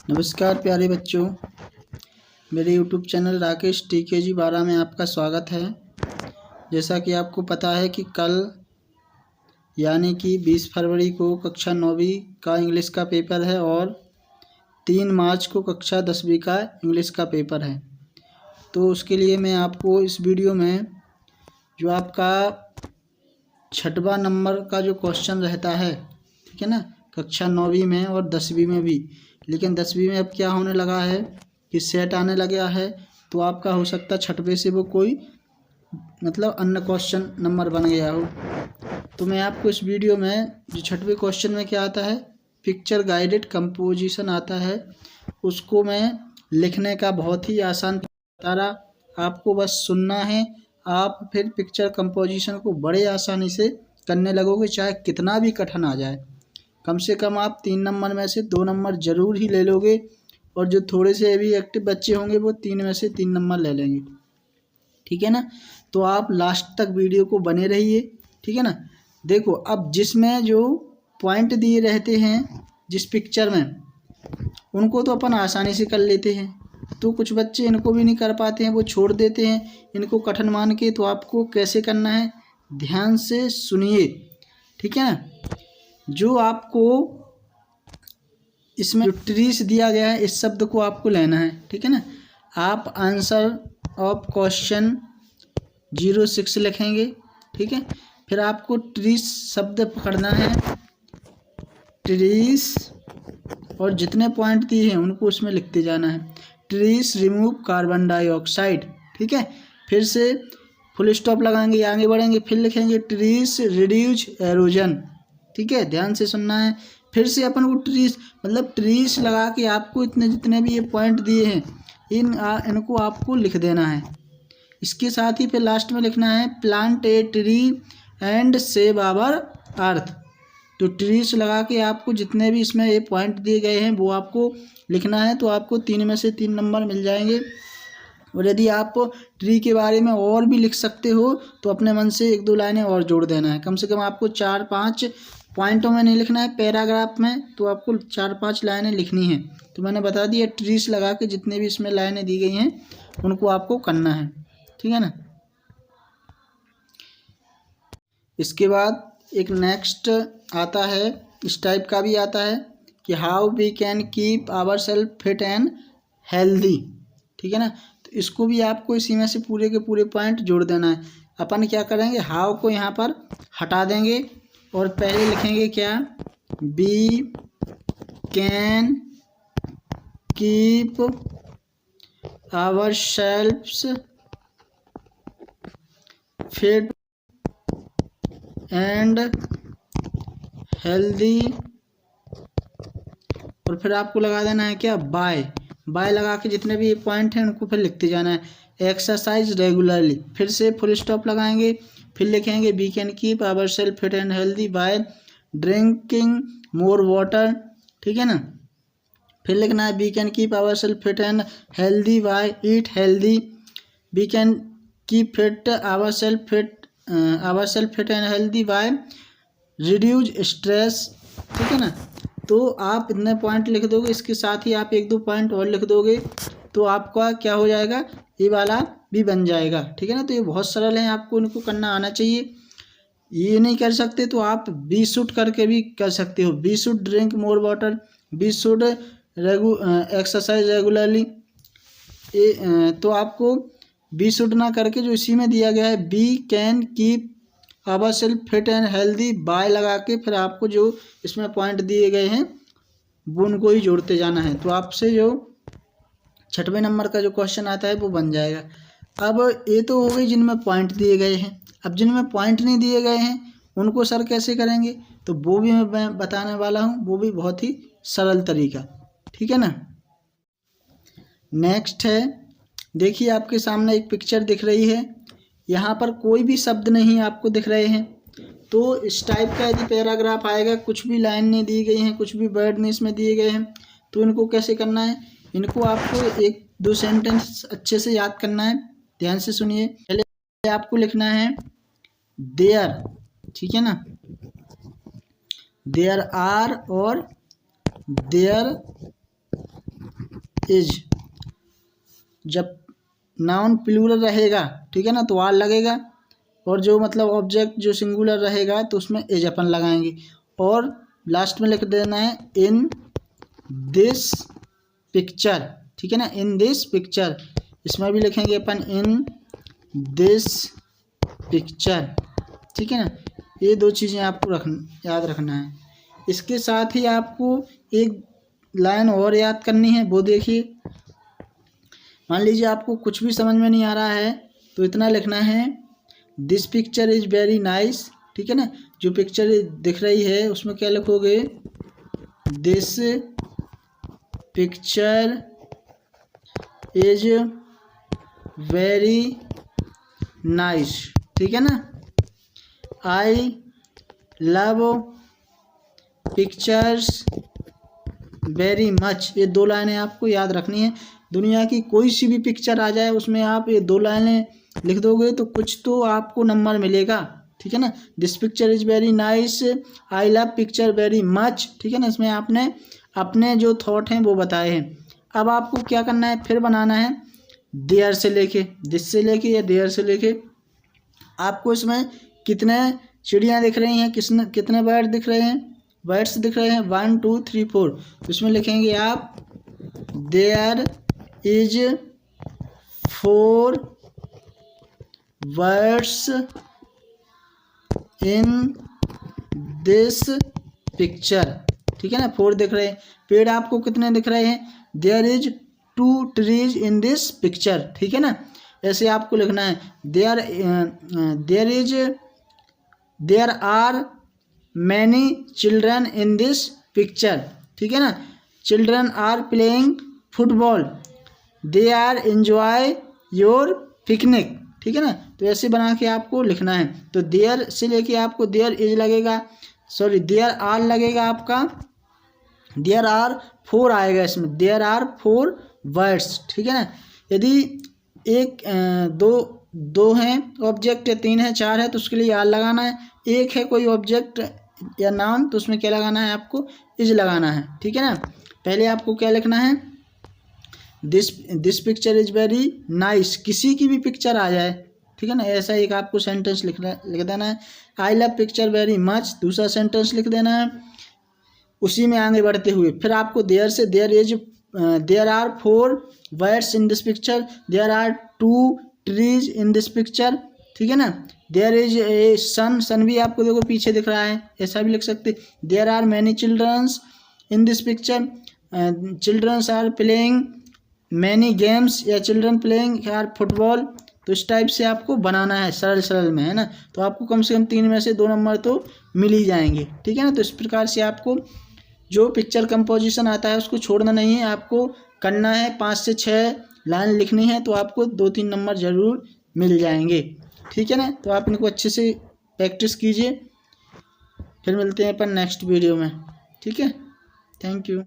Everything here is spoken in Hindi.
नमस्कार प्यारे बच्चों, मेरे YouTube चैनल राकेश TKG 12 में आपका स्वागत है। जैसा कि आपको पता है कि कल यानी कि 20 फरवरी को कक्षा 9वीं का इंग्लिश का पेपर है और 3 मार्च को कक्षा 10वीं का इंग्लिश का पेपर है। तो उसके लिए मैं आपको इस वीडियो में जो आपका 6वां नंबर का जो क्वेश्चन रहता है, ठीक है ना, कक्षा 9वीं में और 10वीं में भी, लेकिन 10वीं में अब क्या होने लगा है कि सेट आने लगा है, तो आपका हो सकता है 6वें से वो कोई मतलब अन्य क्वेश्चन नंबर बन गया हो। तो मैं आपको इस वीडियो में जो 6वें क्वेश्चन में क्या आता है, पिक्चर गाइडेड कंपोजिशन आता है, उसको मैं लिखने का बहुत ही आसान बता रहा, आपको बस सुनना है। आप फिर पिक्चर कंपोजिशन को बड़े आसानी से करने लगोगे, चाहे कितना भी कठिन आ जाए। कम से कम आप 3 नंबर में से 2 नंबर ज़रूर ही ले लोगे, और जो थोड़े से भी एक्टिव बच्चे होंगे वो 3 में से 3 नंबर ले लेंगे, ठीक है ना। तो आप लास्ट तक वीडियो को बने रहिए, ठीक है ना। देखो, अब जिसमें जो पॉइंट दिए रहते हैं जिस पिक्चर में, उनको तो अपन आसानी से कर लेते हैं, तो कुछ बच्चे इनको भी नहीं कर पाते हैं, वो छोड़ देते हैं इनको कठिन मान के। तो आपको कैसे करना है, ध्यान से सुनिए, ठीक है ना। जो आपको इसमें जो ट्रीस दिया गया है, इस शब्द को आपको लेना है, ठीक है ना। आप आंसर ऑफ क्वेश्चन 06 लिखेंगे, ठीक है। फिर आपको ट्रीस शब्द पकड़ना है, ट्रीस, और जितने पॉइंट दिए हैं उनको उसमें लिखते जाना है। ट्रीस रिमूव कार्बन डाइऑक्साइड, ठीक है। फिर से फुल स्टॉप लगाएंगे, आगे बढ़ेंगे, फिर लिखेंगे ट्रीस रिड्यूस एरोजन, ठीक है। ध्यान से सुनना है। फिर से अपन को ट्रीस मतलब ट्रीस लगा के आपको इतने जितने भी ये पॉइंट दिए हैं इनको आपको लिख देना है। इसके साथ ही फिर लास्ट में लिखना है plant a tree and save our earth. तो ट्रीस लगा के आपको जितने भी इसमें ये पॉइंट दिए गए हैं वो आपको लिखना है, तो आपको 3 में से 3 नंबर मिल जाएंगे। और यदि आप ट्री के बारे में और भी लिख सकते हो तो अपने मन से 1-2 लाइनें और जोड़ देना है। कम से कम आपको 4-5 पॉइंटों में नहीं लिखना है, पैराग्राफ में तो आपको 4-5 लाइनें लिखनी है। तो मैंने बता दिया, ट्रीस लगा के जितने भी इसमें लाइनें दी गई हैं उनको आपको करना है, ठीक है ना। इसके बाद एक नेक्स्ट आता है, इस टाइप का भी आता है कि how we can keep our self fit and healthy, ठीक है ना। तो इसको भी आपको इसी में से पूरे के पूरे पॉइंट जोड़ देना है। अपन क्या करेंगे, हाउ को यहाँ पर हटा देंगे और पहले लिखेंगे क्या, we can keep our selfs fit and healthy, और फिर आपको लगा देना है क्या, बाय लगा के जितने भी पॉइंट हैं उनको फिर लिखते जाना है। एक्सरसाइज रेगुलरली, फिर से फुल स्टॉप लगाएंगे, फिर लिखेंगे we can keep our self fit and healthy by drinking more water, ठीक है ना। फिर लिखना है we can keep our self fit and healthy by eat healthy, we can keep fit our self fit and healthy by reduce stress, ठीक है ना। तो आप इतने पॉइंट लिख दोगे, इसके साथ ही आप 1-2 पॉइंट और लिख दोगे, तो आपका क्या हो जाएगा, ये वाला भी बन जाएगा, ठीक है ना। तो ये बहुत सरल है, आपको इनको करना आना चाहिए। ये नहीं कर सकते तो आप वी शुड करके भी कर सकते हो, we should drink more water, we should exercise regularly. तो आपको वी शुड ना करके जो इसी में दिया गया है we can keep our self fit and healthy by लगा के फिर आपको जो इसमें पॉइंट दिए गए हैं वो उनको ही जोड़ते जाना है। तो आपसे जो 6वें नंबर का जो क्वेश्चन आता है वो बन जाएगा। अब ये तो हो गई जिनमें पॉइंट दिए गए हैं। अब जिनमें पॉइंट नहीं दिए गए हैं उनको सर कैसे करेंगे, तो वो भी मैं बताने वाला हूँ, वो भी बहुत ही सरल तरीका, ठीक है ना। नेक्स्ट है, देखिए आपके सामने एक पिक्चर दिख रही है, यहाँ पर कोई भी शब्द नहीं आपको दिख रहे हैं। तो इस टाइप का यदि पैराग्राफ आएगा, कुछ भी लाइन नहीं दी गई हैं, कुछ भी वर्ड नहीं इसमें दिए गए हैं, तो इनको कैसे करना है, इनको आपको 1-2 सेंटेंस अच्छे से याद करना है। ध्यान से सुनिए, पहले आपको लिखना है देयर, ठीक है ना, देयर आर और देयर इज, जब नाउन प्लूरल रहेगा, ठीक है ना, तो आर लगेगा, और जो मतलब ऑब्जेक्ट जो सिंगुलर रहेगा तो उसमें इज अपन लगाएंगे, और लास्ट में लिख देना है इन दिस पिक्चर, ठीक है ना, इन दिस पिक्चर, इसमें भी लिखेंगे अपन इन दिस पिक्चर, ठीक है ना। ये दो चीज़ें आपको याद रखना है। इसके साथ ही आपको एक लाइन और याद करनी है, वो देखिए, मान लीजिए आपको कुछ भी समझ में नहीं आ रहा है तो इतना लिखना है this picture is very nice, ठीक है ना। जो पिक्चर दिख रही है उसमें क्या लिखोगे, this picture is very nice, ठीक है ना। I love pictures very much, ये दो लाइनें आपको याद रखनी है। दुनिया की कोई सी भी पिक्चर आ जाए उसमें आप ये दो लाइनें लिख दोगे तो कुछ तो आपको नंबर मिलेगा, ठीक है ना। This picture is very nice, I love picture very much, ठीक है ना। इसमें आपने अपने जो थॉट हैं वो बताए हैं। अब आपको क्या करना है, फिर बनाना है देयर से लेके, दिस से लेके या देयर से लेके। आपको इसमें कितने चिड़ियाँ दिख रही हैं, कितने बर्ड दिख रहे हैं, बर्ड्स दिख रहे हैं, 1 2 3 4, तो इसमें लिखेंगे आप there is 4 birds in this picture, ठीक है ना। 4 दिख रहे हैं। पेड़ आपको कितने दिख रहे हैं, there is 2 trees in this picture, ठीक है ना। ऐसे आपको लिखना है there are many children in this picture, ठीक है ना। Children are playing football, they are enjoy your picnic, ठीक है ना। तो ऐसे बना के आपको लिखना है। तो देयर से लेके आपको देयर इज लगेगा, सॉरी देयर आर लगेगा आपका, देयर आर 4 आएगा इसमें, देयर आर 4 वर्ड्स, ठीक है ना। यदि एक दो हैं ऑब्जेक्ट या 3 है 4 है तो उसके लिए आर लगाना है। एक है कोई ऑब्जेक्ट या नाउन तो उसमें क्या लगाना है, आपको इज लगाना है, ठीक है ना। पहले आपको क्या लिखना है, this picture is very nice, किसी की भी पिक्चर आ जाए, ठीक है ना, ऐसा एक आपको सेंटेंस लिख देना है। I love picture very much, दूसरा सेंटेंस लिख देना है। उसी में आगे बढ़ते हुए फिर आपको देयर से there are 4 words in this picture, there are 2 trees in this picture, ठीक है ना। देयर इज ए सन, सन भी आपको देखो पीछे दिख रहा है, ऐसा भी लिख सकते। There are many childrens in this picture, childrens are playing many games, या चिल्ड्रन प्लेइंग यार फुटबॉल। तो इस टाइप से आपको बनाना है सरल सरल में, है ना। तो आपको कम से कम 3 में से 2 नंबर तो मिल ही जाएंगे, ठीक है ना। तो इस प्रकार से आपको जो पिक्चर कंपोजिशन आता है उसको छोड़ना नहीं है, आपको करना है 5 से 6 लाइन लिखनी है, तो आपको 2-3 नंबर ज़रूर मिल जाएंगे, ठीक है ना। तो आप इनको अच्छे से प्रैक्टिस कीजिए। फिर मिलते हैं अपन नेक्स्ट वीडियो में, ठीक है। Thank you.